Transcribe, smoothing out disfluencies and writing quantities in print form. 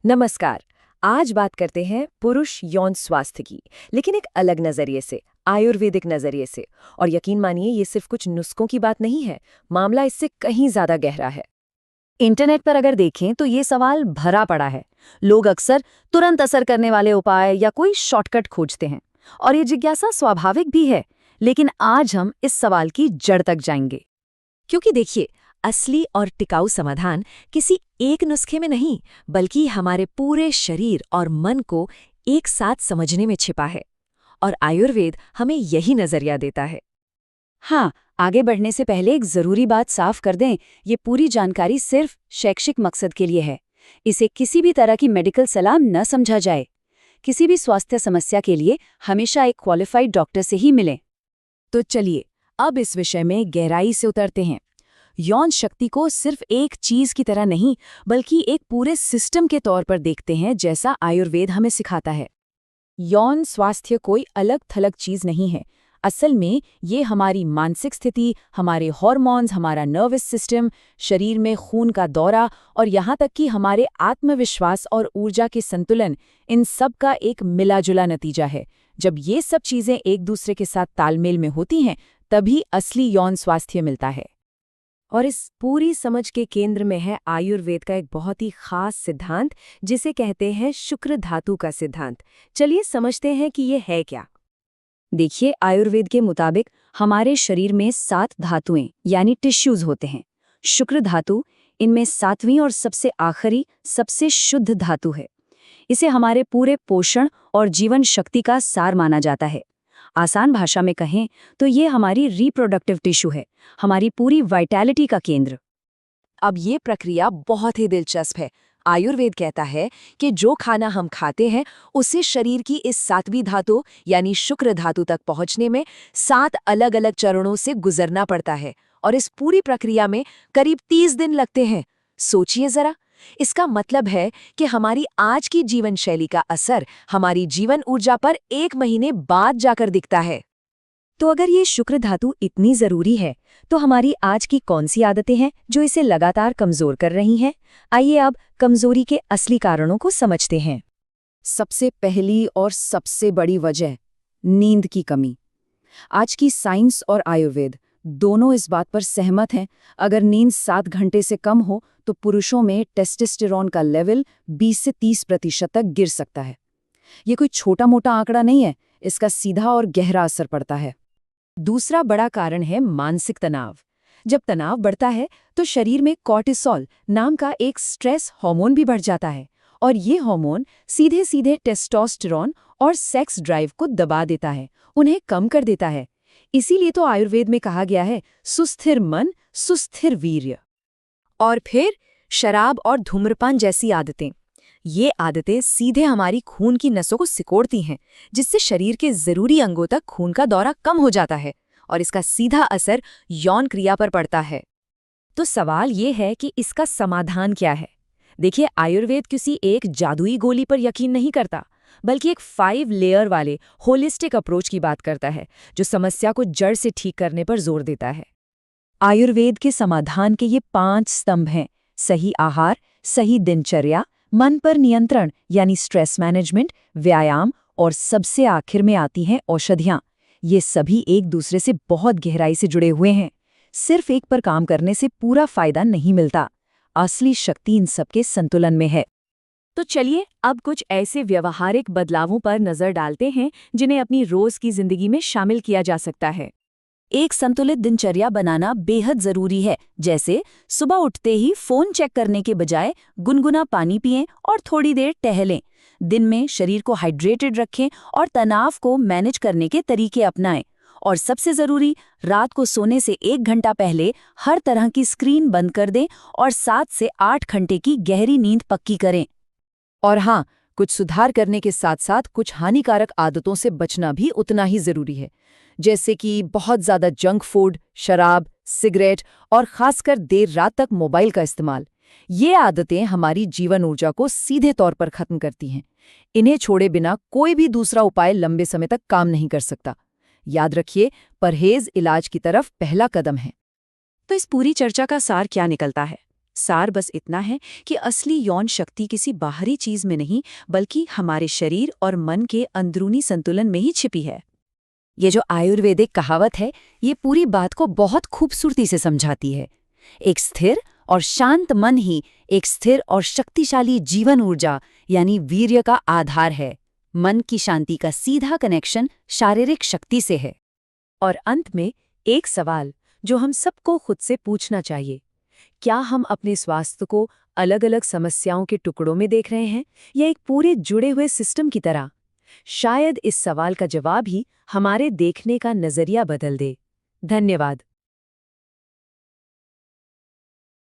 नमस्कार। आज बात करते हैं पुरुष यौन स्वास्थ्य की, लेकिन एक अलग नजरिए से, आयुर्वेदिक नजरिए से। और यकीन मानिए, ये सिर्फ कुछ नुस्खों की बात नहीं है, मामला इससे कहीं ज्यादा गहरा है। इंटरनेट पर अगर देखें तो ये सवाल भरा पड़ा है। लोग अक्सर तुरंत असर करने वाले उपाय या कोई शॉर्टकट खोजते हैं, और ये जिज्ञासा स्वाभाविक भी है। लेकिन आज हम इस सवाल की जड़ तक जाएंगे। क्योंकि देखिए, असली और टिकाऊ समाधान किसी एक नुस्खे में नहीं, बल्कि हमारे पूरे शरीर और मन को एक साथ समझने में छिपा है। और आयुर्वेद हमें यही नजरिया देता है। हाँ, आगे बढ़ने से पहले एक जरूरी बात साफ कर दें। ये पूरी जानकारी सिर्फ शैक्षिक मकसद के लिए है। इसे किसी भी तरह की मेडिकल सलाह न समझा जाए। किसी भी स्वास्थ्य समस्या के लिए हमेशा एक क्वालिफाइड डॉक्टर से ही मिलें। तो चलिए, अब इस विषय में गहराई से उतरते हैं। यौन शक्ति को सिर्फ एक चीज की तरह नहीं, बल्कि एक पूरे सिस्टम के तौर पर देखते हैं, जैसा आयुर्वेद हमें सिखाता है। यौन स्वास्थ्य कोई अलग थलग चीज नहीं है। असल में ये हमारी मानसिक स्थिति, हमारे हार्मोन्स, हमारा नर्वस सिस्टम, शरीर में खून का दौरा और यहाँ तक कि हमारे आत्मविश्वास और ऊर्जा के संतुलन, इन सब का एक मिला-जुला नतीजा है। जब ये सब चीजें एक दूसरे के साथ तालमेल में होती हैं, तभी असली यौन स्वास्थ्य मिलता है। और इस पूरी समझ के केंद्र में है आयुर्वेद का एक बहुत ही खास सिद्धांत, जिसे कहते हैं शुक्र धातु का सिद्धांत। चलिए समझते हैं कि ये है क्या। देखिए, आयुर्वेद के मुताबिक हमारे शरीर में 7 धातुएं यानी टिश्यूज होते हैं। शुक्र धातु इनमें 7वीं और सबसे आखिरी, सबसे शुद्ध धातु है। इसे हमारे पूरे पोषण और जीवन शक्ति का सार माना जाता है। आसान भाषा में कहें तो ये हमारी रिप्रोडक्टिव टिश्यू है, हमारी पूरी वाइटैलिटी का केंद्र। अब ये प्रक्रिया बहुत ही दिलचस्प है। आयुर्वेद कहता है कि जो खाना हम खाते हैं, उसे शरीर की इस 7वीं धातु यानी शुक्र धातु तक पहुंचने में 7 अलग-अलग चरणों से गुजरना पड़ता है। और इस पूरी प्रक्रिया में करीब 30 दिन लगते हैं। सोचिए जरा, इसका मतलब है कि हमारी आज की जीवन शैली का असर हमारी जीवन ऊर्जा पर 1 महीने बाद जाकर दिखता है। तो अगर ये शुक्र धातु इतनी जरूरी है, तो हमारी आज की कौन सी आदतें हैं जो इसे लगातार कमजोर कर रही हैं? आइए अब कमजोरी के असली कारणों को समझते हैं। सबसे पहली और सबसे बड़ी वजह, नींद की कमी। आज की साइंस और आयुर्वेद दोनों इस बात पर सहमत हैं। अगर नींद 7 घंटे से कम हो तो पुरुषों में टेस्टोस्टेरोन का लेवल 20 से 30% तक गिर सकता है। ये कोई छोटा मोटा आंकड़ा नहीं है, इसका सीधा और गहरा असर पड़ता है। दूसरा बड़ा कारण है मानसिक तनाव। जब तनाव बढ़ता है तो शरीर में कॉर्टिसोल नाम का एक स्ट्रेस हार्मोन भी बढ़ जाता है, और ये हार्मोन सीधे सीधे टेस्टोस्टेरोन और सेक्स ड्राइव को दबा देता है, उन्हें कम कर देता है। इसीलिए तो आयुर्वेद में कहा गया है, सुस्थिर मन सुस्थिर वीर्य। और फिर शराब और धूम्रपान जैसी आदतें। ये आदतें सीधे हमारी खून की नसों को सिकोड़ती हैं, जिससे शरीर के जरूरी अंगों तक खून का दौरा कम हो जाता है, और इसका सीधा असर यौन क्रिया पर पड़ता है। तो सवाल ये है कि इसका समाधान क्या है? देखिए, आयुर्वेद किसी एक जादुई गोली पर यकीन नहीं करता, बल्कि एक 5 लेयर वाले होलिस्टिक अप्रोच की बात करता है, जो समस्या को जड़ से ठीक करने पर जोर देता है। आयुर्वेद के समाधान के ये 5 स्तंभ हैं: सही आहार, सही दिनचर्या, मन पर नियंत्रण यानी स्ट्रेस मैनेजमेंट, व्यायाम, और सबसे आखिर में आती हैं औषधियाँ। ये सभी एक दूसरे से बहुत गहराई से जुड़े हुए हैं। सिर्फ एक पर काम करने से पूरा फायदा नहीं मिलता। असली शक्ति इन सबके संतुलन में है। तो चलिए अब कुछ ऐसे व्यवहारिक बदलावों पर नजर डालते हैं, जिन्हें अपनी रोज की जिंदगी में शामिल किया जा सकता है। एक संतुलित दिनचर्या बनाना बेहद जरूरी है। जैसे सुबह उठते ही फोन चेक करने के बजाय गुनगुना पानी पिएं और थोड़ी देर टहलें। दिन में शरीर को हाइड्रेटेड रखें और तनाव को मैनेज करने के तरीके अपनाएं। और सबसे जरूरी, रात को सोने से 1 घंटा पहले हर तरह की स्क्रीन बंद कर दें और 7 से 8 घंटे की गहरी नींद पक्की करें। और हाँ, कुछ सुधार करने के साथ साथ कुछ हानिकारक आदतों से बचना भी उतना ही जरूरी है, जैसे कि बहुत ज़्यादा जंक फूड, शराब, सिगरेट और खासकर देर रात तक मोबाइल का इस्तेमाल। ये आदतें हमारी जीवन ऊर्जा को सीधे तौर पर खत्म करती हैं। इन्हें छोड़े बिना कोई भी दूसरा उपाय लंबे समय तक काम नहीं कर सकता। याद रखिए, परहेज इलाज की तरफ पहला कदम है। तो इस पूरी चर्चा का सार क्या निकलता है? सार बस इतना है कि असली यौन शक्ति किसी बाहरी चीज में नहीं, बल्कि हमारे शरीर और मन के अंदरूनी संतुलन में ही छिपी है। ये जो आयुर्वेदिक कहावत है, ये पूरी बात को बहुत खूबसूरती से समझाती है। एक स्थिर और शांत मन ही एक स्थिर और शक्तिशाली जीवन ऊर्जा यानी वीर्य का आधार है। मन की शांति का सीधा कनेक्शन शारीरिक शक्ति से है। और अंत में एक सवाल जो हम सबको खुद से पूछना चाहिए, क्या हम अपने स्वास्थ्य को अलग अलग समस्याओं के टुकड़ों में देख रहे हैं या एक पूरे जुड़े हुए सिस्टम की तरह? शायद इस सवाल का जवाब ही हमारे देखने का नजरिया बदल दे। धन्यवाद।